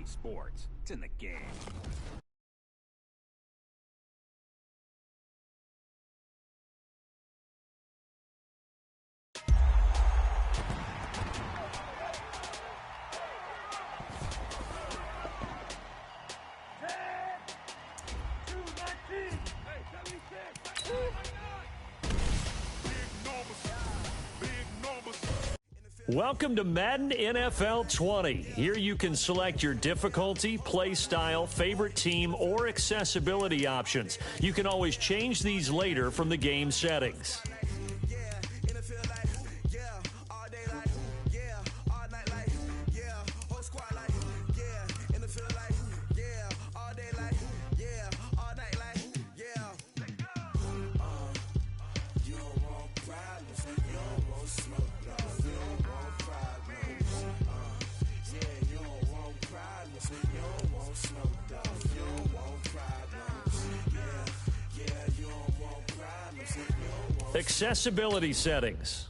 Sports. It's in the game. Welcome to Madden NFL 20. Here you can select your difficulty, play style, favorite team, or accessibility options. You can always change these later from the game settings. Accessibility settings.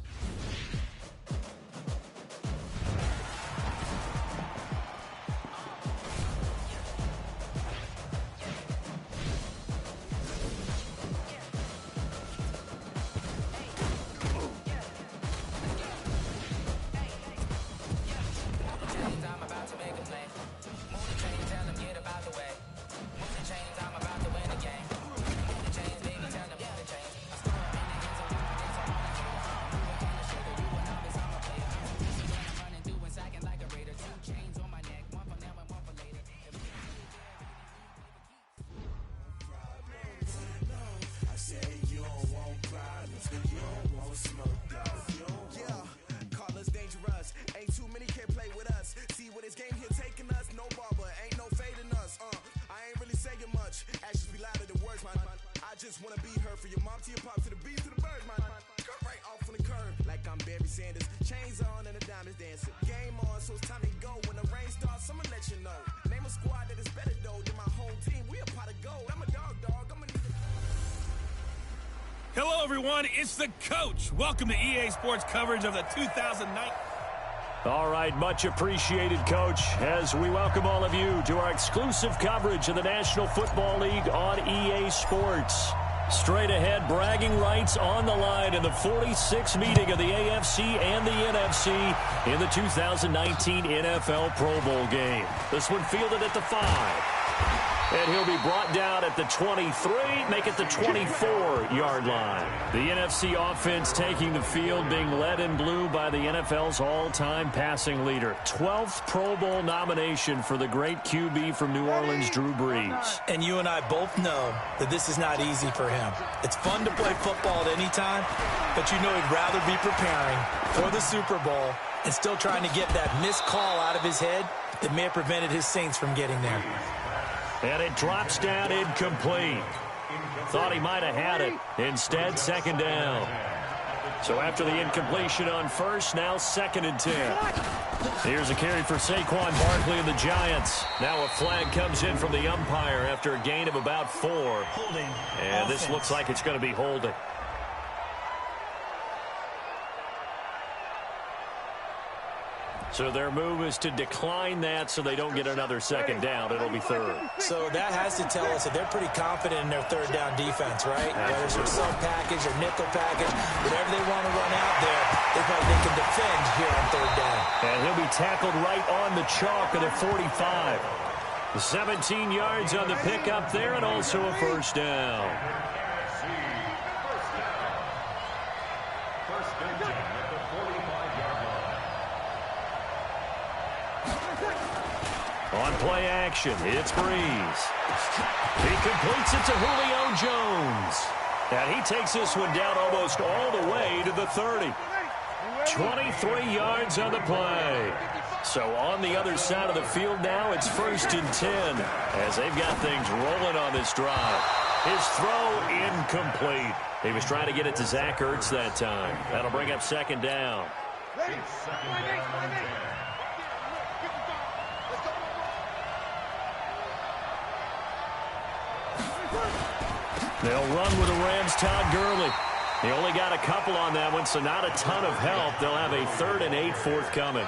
Hello, everyone. It's the coach. Welcome to EA Sports coverage of the 2009. All right, much appreciated, Coach, as we welcome all of you to our exclusive coverage of the National Football League on EA Sports. Straight ahead, bragging rights on the line in the 46th meeting of the AFC and the NFC in the 2019 NFL Pro Bowl game. This one fielded at the 5. And he'll be brought down at the 23, make it the 24-yard line. The NFC offense taking the field, being led in blue by the NFL's all-time passing leader. 12th Pro Bowl nomination for the great QB from New Orleans, Drew Brees. And you and I both know that this is not easy for him. It's fun to play football at any time, but you know he'd rather be preparing for the Super Bowl and still trying to get that missed call out of his head that may have prevented his Saints from getting there. And it drops down incomplete. Thought he might have had it. Instead, second down. So after the incompletion on first, now 2nd and 10. Here's a carry for Saquon Barkley and the Giants. Now a flag comes in from the umpire after a gain of about 4. Holding. And this looks like it's going to be holding. So their move is to decline that so they don't get another second down. It'll be 3rd. So that has to tell us that they're pretty confident in their 3rd down defense, right? Whether it's their sub package or nickel package, whatever they want to run out there, they can defend here on 3rd down. And he'll be tackled right on the chalk at the 45. 17 yards on the pickup there and also a 1st down. On play action, it's Brees. He completes it to Julio Jones. And he takes this one down almost all the way to the 30. 23 yards on the play. So on the other side of the field now, it's 1st and 10 as they've got things rolling on this drive. His throw incomplete. He was trying to get it to Zach Ertz that time. That'll bring up 2nd down. They'll run with the Rams' Todd Gurley. He only got a couple on that one, so not a ton of help. They'll have a 3rd and 8 forthcoming.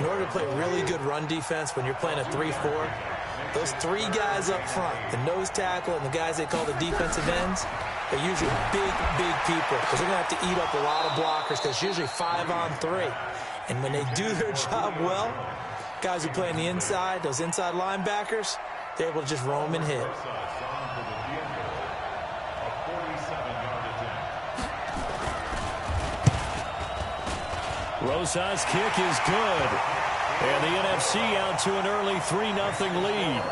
In order to play really good run defense when you're playing a 3-4, those three guys up front, the nose tackle and the guys they call the defensive ends, they're usually big, big people because they're going to have to eat up a lot of blockers because it's usually 5-on-3. And when they do their job well, guys who play on the inside, those inside linebackers, they're able to just roam and hit. Rosas' kick is good. And the NFC out to an early 3-0 lead.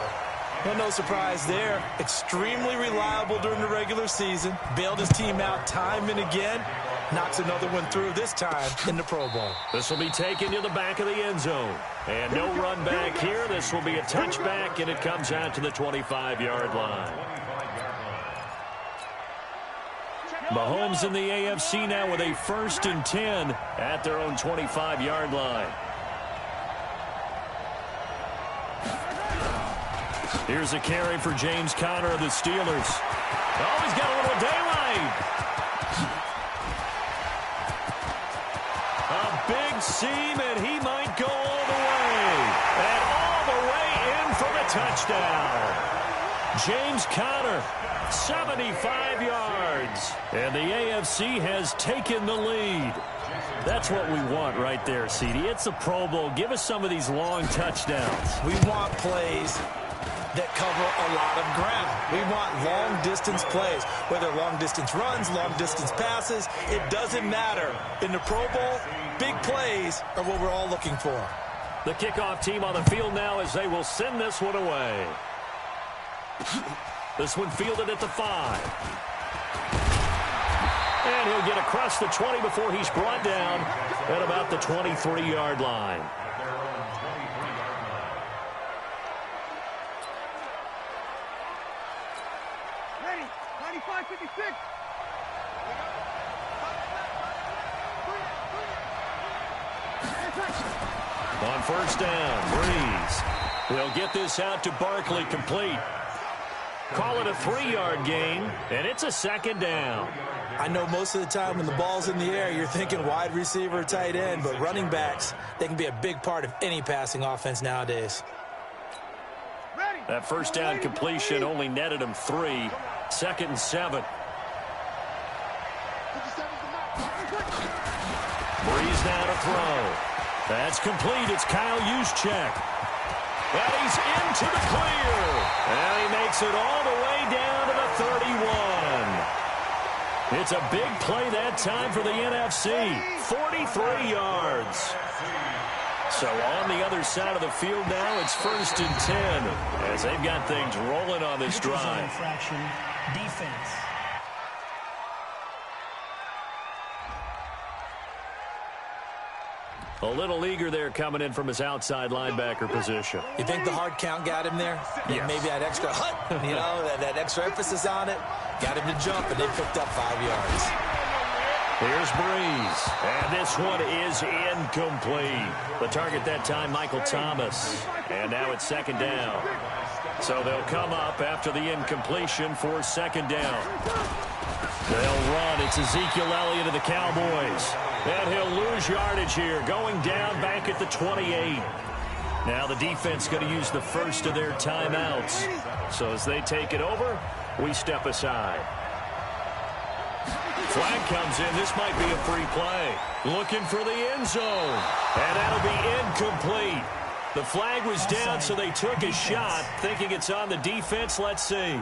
Well, no surprise there. Extremely reliable during the regular season. Bailed his team out time and again. Knocks another one through, this time in the Pro Bowl. This will be taken to the back of the end zone. And no run back here. This will be a touchback, and it comes out to the 25-yard line. Mahomes in the AFC now with a 1st and 10 at their own 25-yard line. Here's a carry for James Conner of the Steelers. Oh, he's got a little daylight. A big seam, and he might go all the way. And all the way in for the touchdown. James Conner, 75 yards. And the AFC has taken the lead. That's what we want right there, CD. It's a Pro Bowl. Give us some of these long touchdowns. We want plays that cover a lot of ground. We want long-distance plays, whether long-distance runs, long-distance passes. It doesn't matter. In the Pro Bowl, big plays are what we're all looking for. The kickoff team on the field now as they will send this one away. This one fielded at the 5. And he'll get across the 20 before he's brought down at about the 23-yard line. Ready, 95-56. On first down, Breeze. He'll get this out to Barkley, complete. Call it a 3-yard gain, and it's a 2nd down. I know most of the time when the ball's in the air, you're thinking wide receiver, tight end, but running backs, they can be a big part of any passing offense nowadays. That first down completion only netted him 3. 2nd and 7. Breeze now to throw. That's complete. It's Kyle Juszczyk. And he's into the clear. And he makes it all the way down to the 31. It's a big play that time for the NFC. 43 yards. So on the other side of the field now, it's 1st and 10 as they've got things rolling on this drive. Infraction, defense. A little eager there coming in from his outside linebacker position. You think the hard count got him there? Yes. Maybe that extra that extra emphasis on it got him to jump, and they picked up 5 yards. Here's Breeze, and this one is incomplete. The target that time, Michael Thomas. And now it's 2nd down. So they'll come up after the incompletion for 2nd down. They'll run. It's Ezekiel Elliott of the Cowboys. And he'll lose yardage here, going down back at the 28. Now the defense going to use the first of their timeouts. So as they take it over, we step aside. Flag comes in. This might be a free play. Looking for the end zone. And that'll be incomplete. The flag was down, so they took a shot, thinking it's on the defense. Let's see.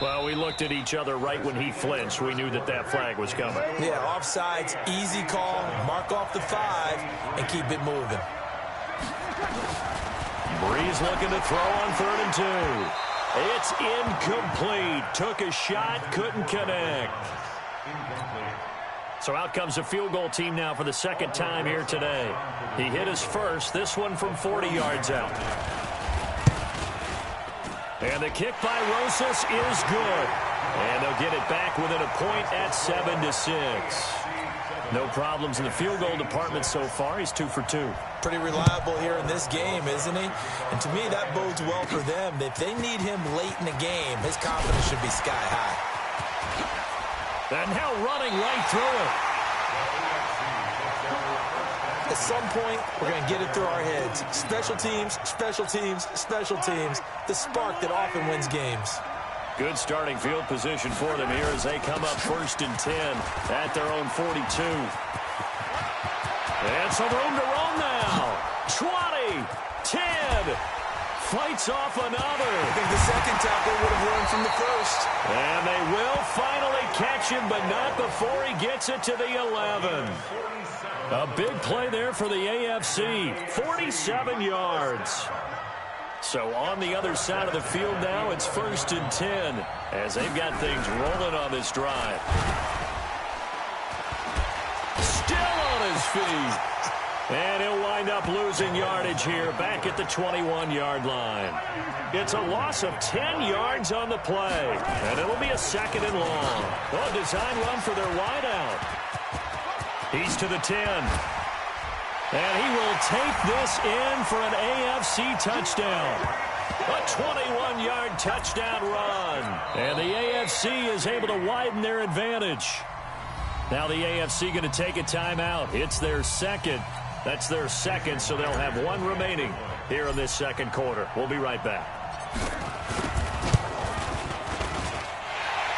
Well, we looked at each other right when he flinched. We knew that that flag was coming. Yeah, offsides, easy call. Mark off the 5 and keep it moving. Breeze looking to throw on 3rd and 2. It's incomplete. Took a shot, couldn't connect. So out comes the field goal team now for the 2nd time here today. He hit his first, this one from 40 yards out. And the kick by Rosas is good. And they'll get it back within a point at 7-6. No problems in the field goal department so far. He's 2 for 2. Pretty reliable here in this game, isn't he? And to me, that bodes well for them. If they need him late in the game, his confidence should be sky high. And now running right through it. At some point, we're going to get it through our heads. Special teams, special teams, special teams. The spark that often wins games. Good starting field position for them here as they come up 1st and 10 at their own 42. And some room to run now. 20, 10, fights off another. I think the second tackle would have run from the first. And they will finally catch him, but not before he gets it to the 11. A big play there for the AFC. 47 yards. So on the other side of the field now, it's 1st and 10 as they've got things rolling on this drive. Still on his feet. And he'll wind up losing yardage here back at the 21-yard line. It's a loss of 10 yards on the play. And it'll be a 2nd and long. Oh, design run for their wideout. He's to the 10. And he will take this in for an AFC touchdown. A 21-yard touchdown run. And the AFC is able to widen their advantage. Now the AFC going to take a timeout. It's their second. That's their second, so they'll have one remaining here in this second quarter. We'll be right back.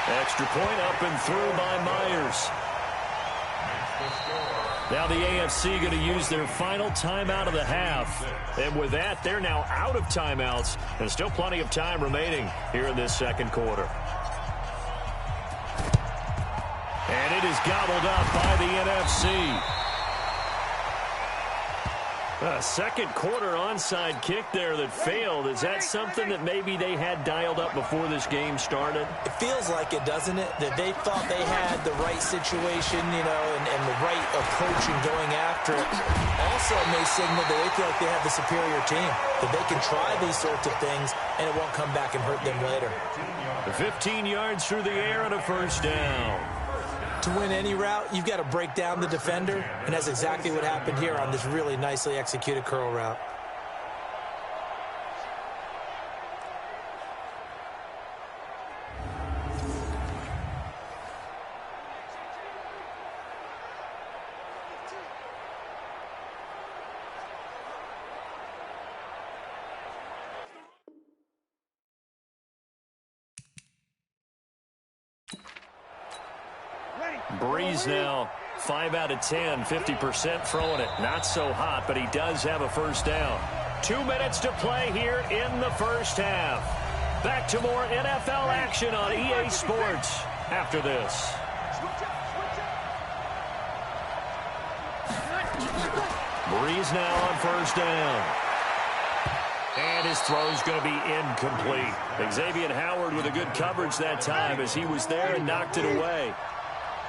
Extra point up and through by Myers. Now the AFC going to use their final timeout of the half. And with that, they're now out of timeouts. And still plenty of time remaining here in this second quarter. And it is gobbled up by the NFC. A second quarter onside kick there that failed. Is that something that maybe they had dialed up before this game started? It feels like it, doesn't it? That they thought they had the right situation, you know, and the right approach in going after it. Also may signal that they feel like they have the superior team, that they can try these sorts of things, and it won't come back and hurt them later. 15 yards through the air and a 1st down. To win any route, you've got to break down the defender, and that's exactly what happened here on this really nicely executed curl route. Breeze now, 5 out of 10, 50% throwing it. Not so hot, but he does have a 1st down. 2 minutes to play here in the first half. Back to more NFL action on EA Sports after this. Breeze now on 1st down. And his throw's going to be incomplete. Xavier Howard with a good coverage that time as he was there and knocked it away.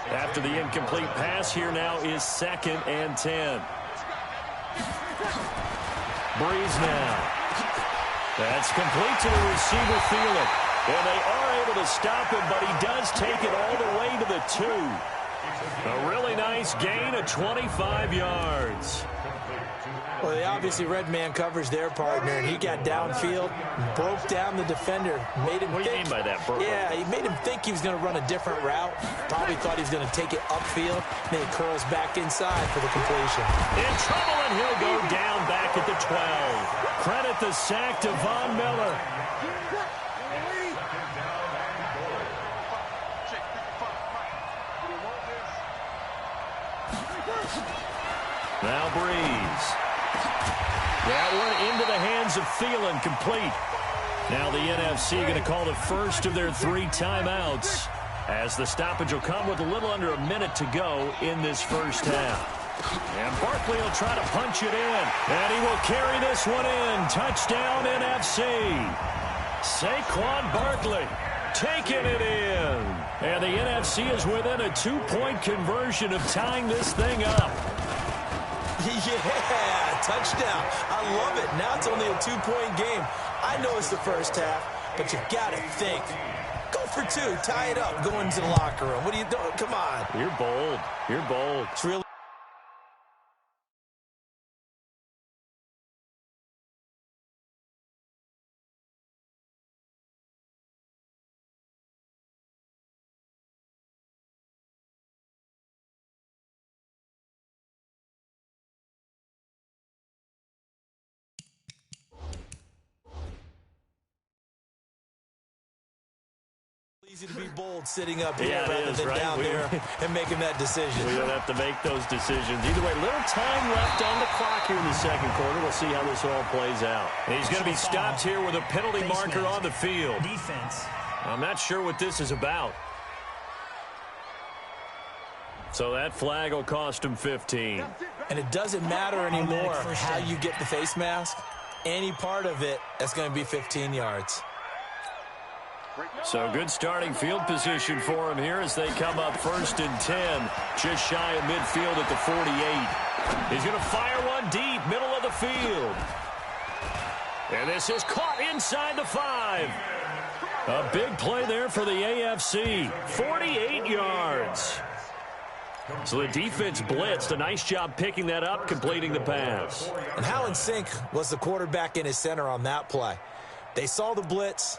After the incomplete pass, here now is 2nd and 10. Breeze now. That's complete to the receiver, Thielen. And they are able to stop him, but he does take it all the way to the 2. A really nice gain of 25 yards. Well, they obviously read man coverage their partner, and he got downfield, broke down the defender, made him think. What do you mean by that, bro? Yeah, he made him think he was going to run a different route. Probably thought he was going to take it upfield. Then he curls back inside for the completion. In trouble, and he'll go down back at the 12. Credit the sack to Von Miller. Now Breeze. That one into the hands of Thielen, complete. Now the NFC going to call the first of their 3 timeouts as the stoppage will come with a little under a minute to go in this first half. And Barkley will try to punch it in, and he will carry this one in. Touchdown NFC. Saquon Barkley taking it in. And the NFC is within a 2-point conversion of tying this thing up. Yeah, touchdown. I love it. Now it's only a 2-point game. I know it's the first half, but you've got to think. Go for 2. Tie it up. Go into the locker room. What are you doing? Come on. You're bold. You're bold. It's really Easy to be bold sitting up here Yeah, rather than right? down there and making that decision. We don't have to make those decisions. Either way, little time left on the clock here in the second quarter. We'll see how this all plays out. And he's going to be stopped here with a penalty marker on the field. Defense. I'm not sure what this is about. So that flag will cost him 15. And it doesn't matter anymore how you get the face mask. Any part of it, that's going to be 15 yards. So good starting field position for him here as they come up 1st and 10. Just shy of midfield at the 48. He's going to fire one deep, middle of the field. And this is caught inside the 5. A big play there for the AFC. 48 yards. So the defense blitzed. A nice job picking that up, completing the pass. And how in sync was the quarterback in his center on that play? They saw the blitz,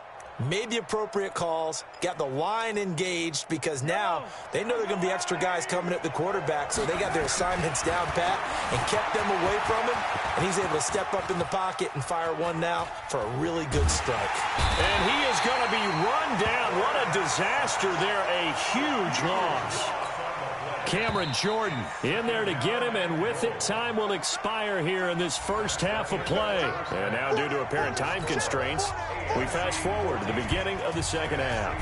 made the appropriate calls, got the line engaged because now they know there are going to be extra guys coming at the quarterback, so they got their assignments down pat and kept them away from him, and he's able to step up in the pocket and fire one now for a really good strike. And he is going to be run down. What a disaster there. A huge loss. Cameron Jordan in there to get him, and with it, time will expire here in this first half of play. And now, due to apparent time constraints, we fast forward to the beginning of the second half.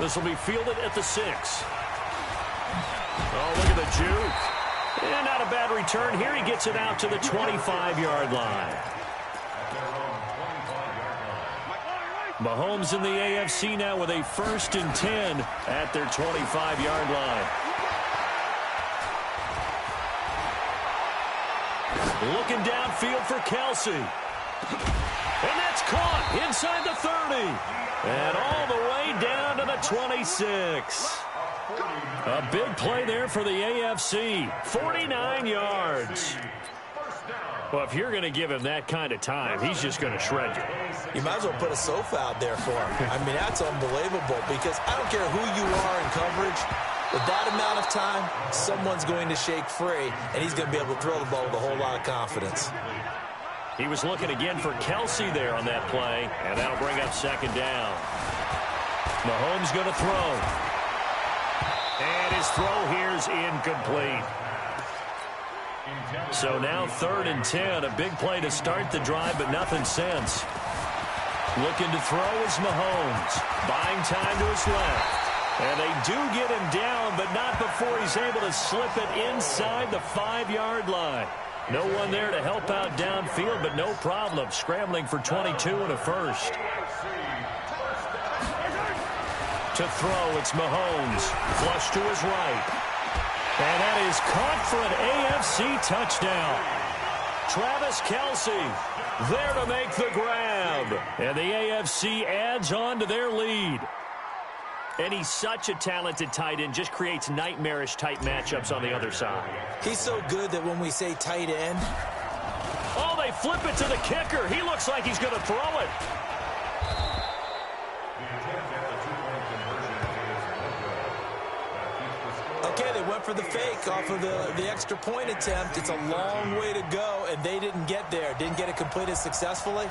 This will be fielded at the 6. Oh, look at the juke. And not a bad return here. He gets it out to the 25-yard line. Mahomes in the AFC now with a 1st and 10 at their 25-yard line. Looking downfield for Kelsey. And that's caught inside the 30. And all the way down to the 26. A big play there for the AFC. 49 yards. Well, if you're going to give him that kind of time, he's just going to shred you. You might as well put a sofa out there for him. I mean, that's unbelievable because I don't care who you are in coverage. With that amount of time, someone's going to shake free, and he's going to be able to throw the ball with a whole lot of confidence. He was looking again for Kelsey there on that play, and that'll bring up 2nd down. Mahomes going to throw. And his throw here's incomplete. So now 3rd and 10, a big play to start the drive, but nothing since. Looking to throw is Mahomes, buying time to his left. And they do get him down, but not before he's able to slip it inside the 5-yard line. No one there to help out downfield, but no problem. Scrambling for 22 and a 1st. To throw, it's Mahomes. Flush to his right. And that is caught for an AFC touchdown. Travis Kelce there to make the grab. And the AFC adds on to their lead. And he's such a talented tight end, just creates nightmarish-type matchups on the other side. He's so good that when we say tight end. Oh, they flip it to the kicker. He looks like he's going to throw it. Okay, they went for the fake off of the extra point attempt. It's a long way to go, and they didn't get there. Didn't get it completed successfully.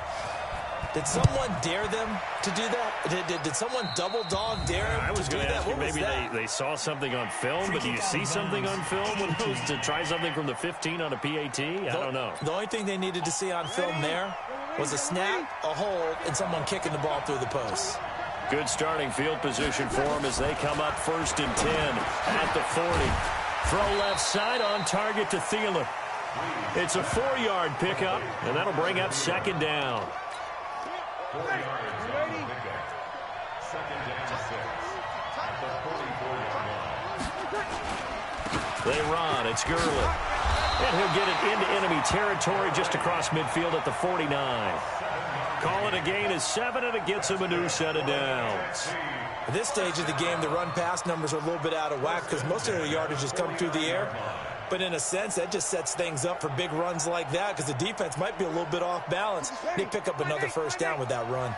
Did someone dare them to do that? Did someone double dog dare them I was to do going to that? ask you, maybe they saw something on film, but do you see something on film when it was to try something from the 15 on a PAT? I don't know. The only thing they needed to see on film there was a snap, a hold, and someone kicking the ball through the post. Good starting field position for them as they come up 1st and 10 at the 40. Throw left side on target to Thielen. It's a 4-yard pickup, and that'll bring up 2nd down. They run. It's Gurley. And he'll get it into enemy territory just across midfield at the 49. Call it a gain of 7, and it gets him a new set of downs. At this stage of the game, the run-pass numbers are a little bit out of whack because most of their yardage has come through the air. But in a sense, that just sets things up for big runs like that because the defense might be a little bit off balance. They pick up another 1st down with that run.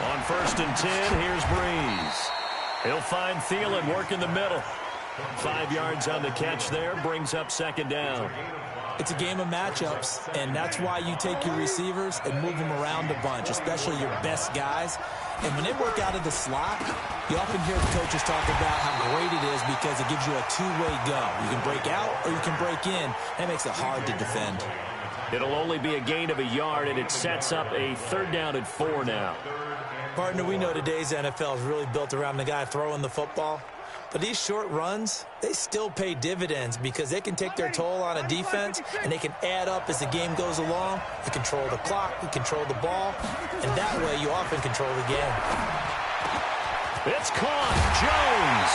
On 1st and 10, here's Breeze. He'll find Thielen working the middle. 5 yards on the catch there, brings up 2nd down. It's a game of matchups, and that's why you take your receivers and move them around a bunch, especially your best guys. And when they work out of the slot, you often hear the coaches talk about how great it is because it gives you a two-way go. You can break out or you can break in. That makes it hard to defend. It'll only be a gain of a yard, and it sets up a 3rd down and 4 now. Partner, we know today's NFL is really built around the guy throwing the football. But these short runs, they still pay dividends because they can take their toll on a defense, and they can add up as the game goes along. You control the clock, you control the ball, and that way you often control the game. It's caught. Jones.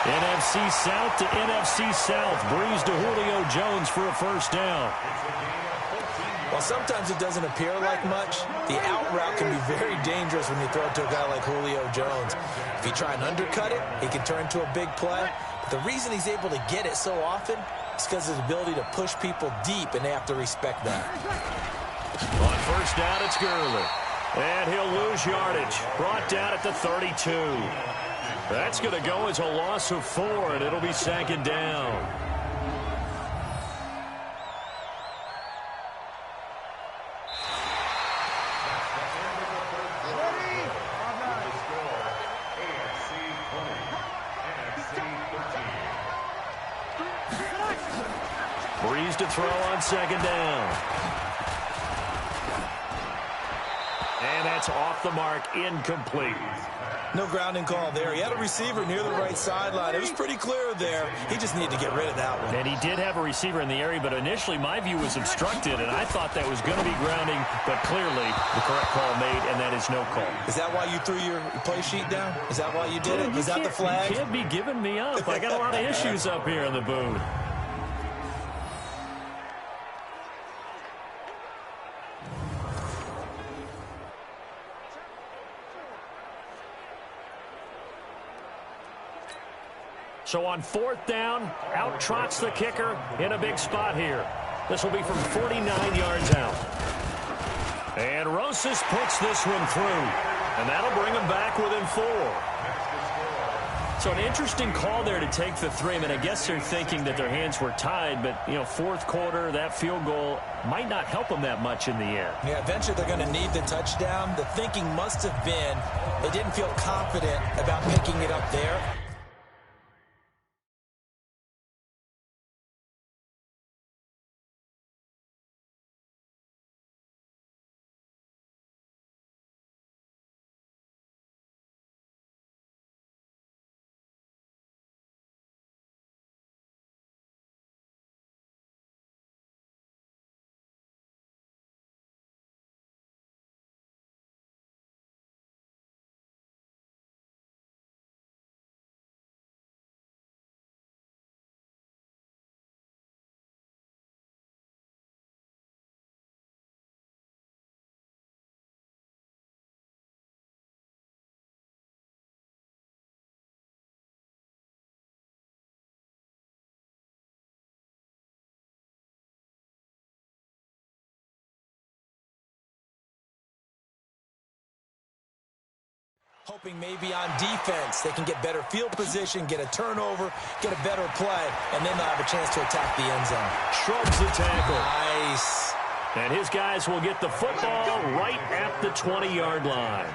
NFC South to NFC South. Breeze to Julio Jones for a 1st down. While sometimes it doesn't appear like much, the out route can be very dangerous when you throw it to a guy like Julio Jones. If you try and undercut it, it can turn into a big play. But the reason he's able to get it so often is because of his ability to push people deep, and they have to respect that. On 1st down, it's Gurley. And he'll lose yardage. Brought down at the 32. That's going to go as a loss of 4, and it'll be 2nd down. Breeze to throw on 2nd down. And that's off the mark, incomplete. No grounding call there. He had a receiver near the right sideline. It was pretty clear there. He just needed to get rid of that one. And he did have a receiver in the area, but initially my view was obstructed, and I thought that was going to be grounding, but clearly the correct call made, and that is no call. Is that why you threw your play sheet down? Is that why you did it? Is that the flag? You can't be giving me up. I got a lot of issues up here in the booth. So on 4th down, out trots the kicker in a big spot here. This will be from 49 yards out. And Rosas puts this one through. And that'll bring him back within 4. So an interesting call there to take the 3. I mean, I guess they're thinking that their hands were tied, but, you know, 4th quarter, that field goal might not help them that much in the end. Yeah, eventually they're going to need the touchdown. The thinking must have been they didn't feel confident about picking it up there. Hoping maybe on defense they can get better field position, get a turnover, get a better play, and then they'll have a chance to attack the end zone. Shrugs the tackle. Nice. And his guys will get the football right at the 20-yard line.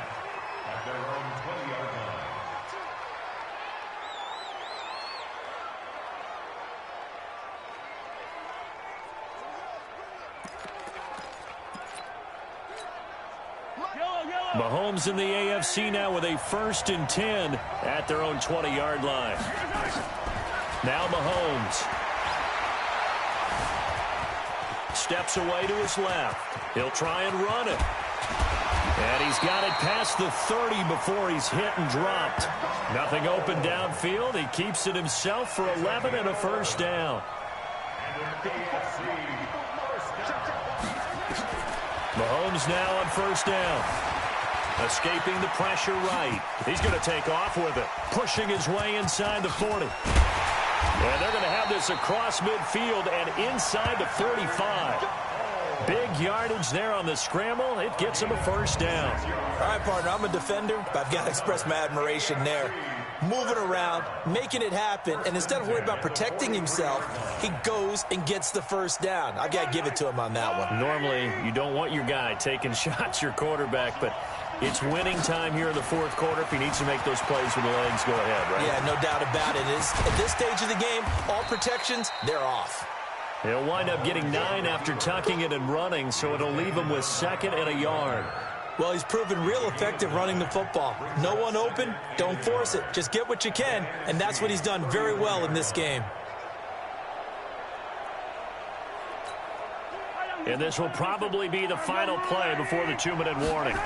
Mahomes in the AFC now with a 1st and 10 at their own 20-yard line. Now Mahomes steps away to his left. He'll try and run it. And he's got it past the 30 before he's hit and dropped. Nothing open downfield. He keeps it himself for 11 and a 1st down. Mahomes now on 1st down. Escaping the pressure right. He's going to take off with it. Pushing his way inside the 40. And they're going to have this across midfield and inside the 45. Big yardage there on the scramble. It gets him a 1st down. All right, partner, I'm a defender, but I've got to express my admiration there. moving around, making it happen, and instead of worrying about protecting himself, he goes and gets the first down. I've got to give it to him on that one. Normally, you don't want your guy taking shots, your quarterback, but it's winning time here in the fourth quarter. If he needs to make those plays with the legs, go ahead, right? Yeah, no doubt about it. At this stage of the game, all protections, they're off. He'll wind up getting 9 after tucking it and running, so it'll leave him with 2nd and a yard. Well, he's proven real effective running the football. No one open, don't force it. Just get what you can, and that's what he's done very well in this game. And this will probably be the final play before the 2-minute warning.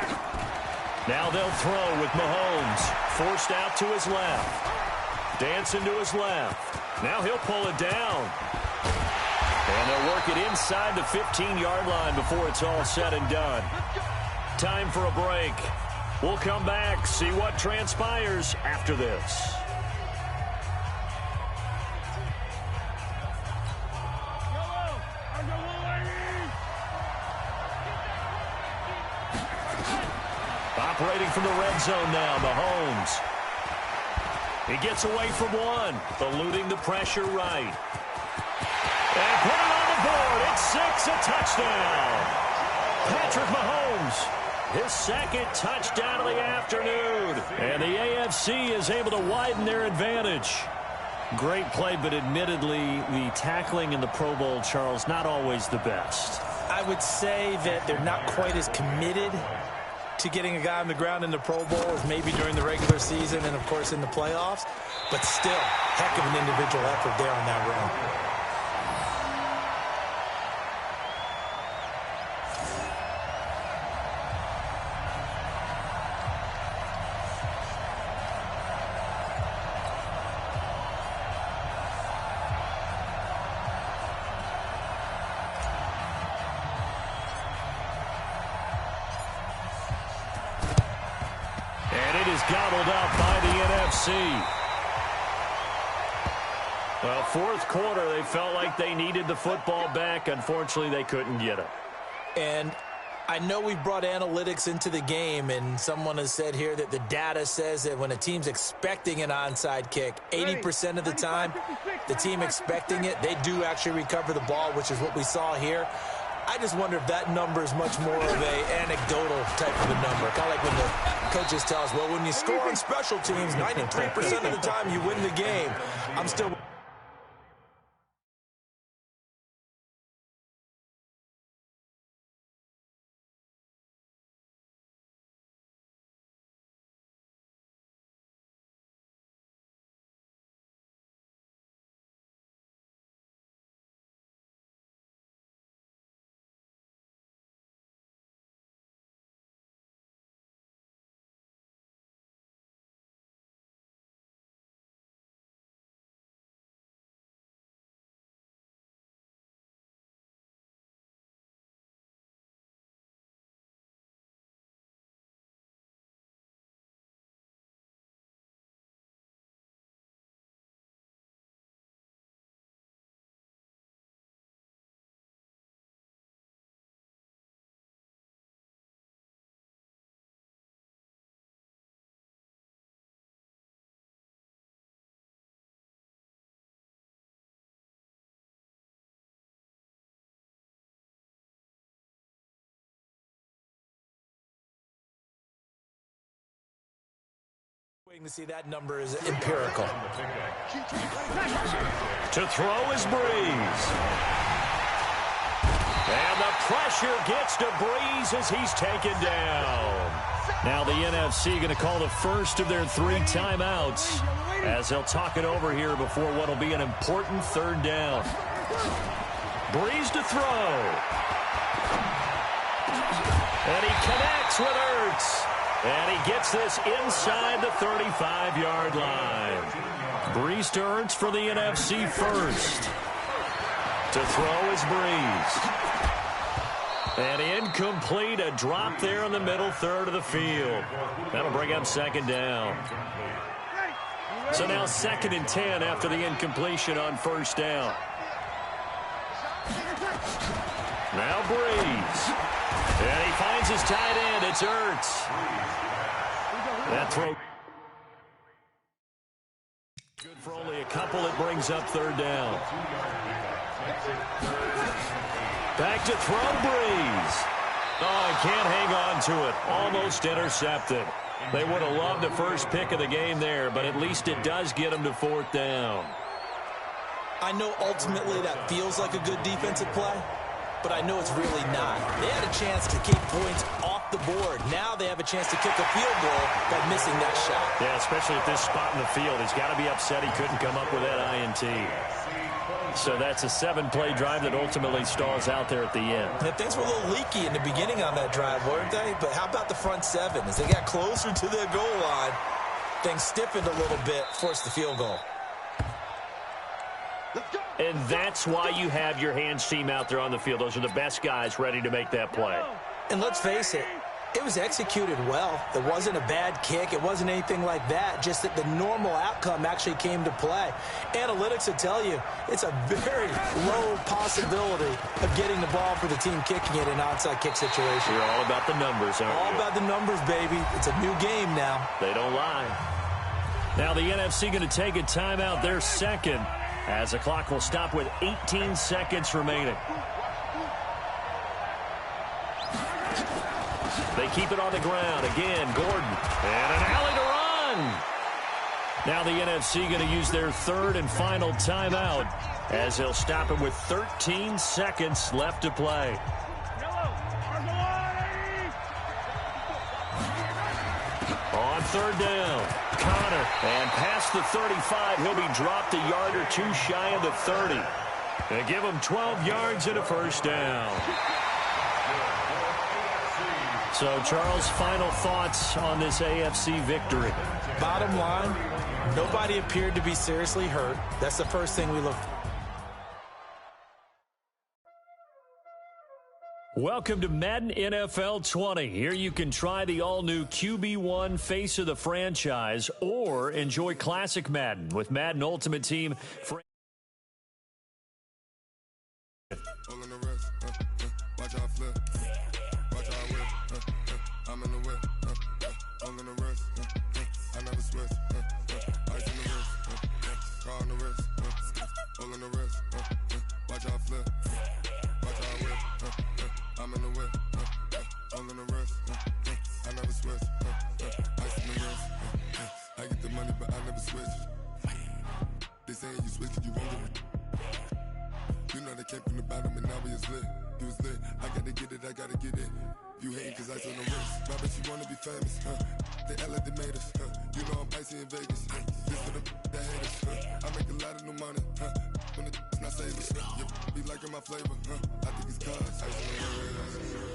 Now they'll throw with Mahomes. Forced out to his left. Dancing to his left. Now he'll pull it down. And they'll work it inside the 15-yard line before it's all said and done. Time for a break. We'll come back, see what transpires after this. Operating from the red zone now, Mahomes. He gets away from one, eluding the pressure right. And put it on the board. It's 6, a touchdown. Patrick Mahomes, his 2nd touchdown of the afternoon. And the AFC is able to widen their advantage. Great play, but admittedly, the tackling in the Pro Bowl, Charles, not always the best. I would say that they're not quite as committed to getting a guy on the ground in the Pro Bowl as maybe during the regular season and, of course, in the playoffs. But still, heck of an individual effort there on that run. Gobbled up by the NFC. Well, fourth quarter, they felt like they needed the football back. Unfortunately, they couldn't get it. And I know we've brought analytics into the game, and someone has said here that the data says that when a team's expecting an onside kick, 80% of the time, the team expecting it, they do actually recover the ball, which is what we saw here. I just wonder if that number is much more of a anecdotal type of a number. Kind of like when the coaches tell us, well, when you score on special teams, 93% of the time you win the game. I'm still... Waiting to see that number is empirical. To throw is Breeze. And the pressure gets to Breeze as he's taken down. Now the NFC going to call the first of their 3 timeouts as they'll talk it over here before what will be an important 3rd down. Breeze to throw. And he connects with Ertz. And he gets this inside the 35-yard line. Breeze to Ertz for the NFC first. To throw is Breeze. And incomplete, a drop there in the middle third of the field. That'll bring up 2nd down. So now 2nd and 10 after the incompletion on 1st down. Now Breeze. And he finds his tight end. It's Ertz. That throw couple that brings up third down. Back to throw, Breeze. Oh, he can't hang on to it. Almost intercepted. They would have loved the first pick of the game there, but at least it does get them to fourth down. I know ultimately that feels like a good defensive play, but I know it's really not. They had a chance to keep points off the board. Now they have a chance to kick a field goal by missing that shot. Yeah, especially at this spot in the field. He's got to be upset he couldn't come up with that INT. So that's a 7-play drive that ultimately stalls out there at the end. Yeah, things were a little leaky in the beginning on that drive, weren't they? But how about the front seven? As they got closer to the goal line, things stiffened a little bit, forced the field goal. And that's why you have your hands team out there on the field. Those are the best guys ready to make that play. And let's face it, it was executed well. It wasn't a bad kick. It wasn't anything like that. Just that the normal outcome actually came to play. Analytics will tell you it's a very low possibility of getting the ball for the team kicking it in an onside kick situation. You're all about the numbers, aren't you? All about the numbers, baby. It's a new game now. They don't lie. Now the NFC going to take a timeout, their second, as the clock will stop with 18 seconds remaining. They keep it on the ground. Again, Gordon. And an alley to run. Now the NFC going to use their third and final timeout as they'll stop it with 13 seconds left to play. On third down, Connor. And past the 35, he'll be dropped a yard or two shy of the 30. They give him 12 yards and a first down. So, Charles, final thoughts on this AFC victory? Bottom line, nobody appeared to be seriously hurt. That's the first thing we look for. Welcome to Madden NFL 20. Here you can try the all-new QB1 face of the franchise or enjoy classic Madden with Madden Ultimate Team. Watch out flip. Watch out whip. I'm in the whip. All in the wrist. I never switch. Ice in the wrist. Car on the wrist. All in the wrist. Watch out flip. Watch out whip. I'm in the whip. All in the wrist. I never switch. Ice in the wrist. I get the money, but I never switch. They saying you switch, you won't get it. You know they came from the bottom and now we is lit. You was lit, I gotta get it, I gotta get it. You hating cause ice on the wrist. My bitch, you wanna be famous, They act like they made us, You know I'm icy in Vegas, This for the that hate us, I make a lot of new money, When it's not saving, be liking my flavor, I think it's cause ice on the wrist.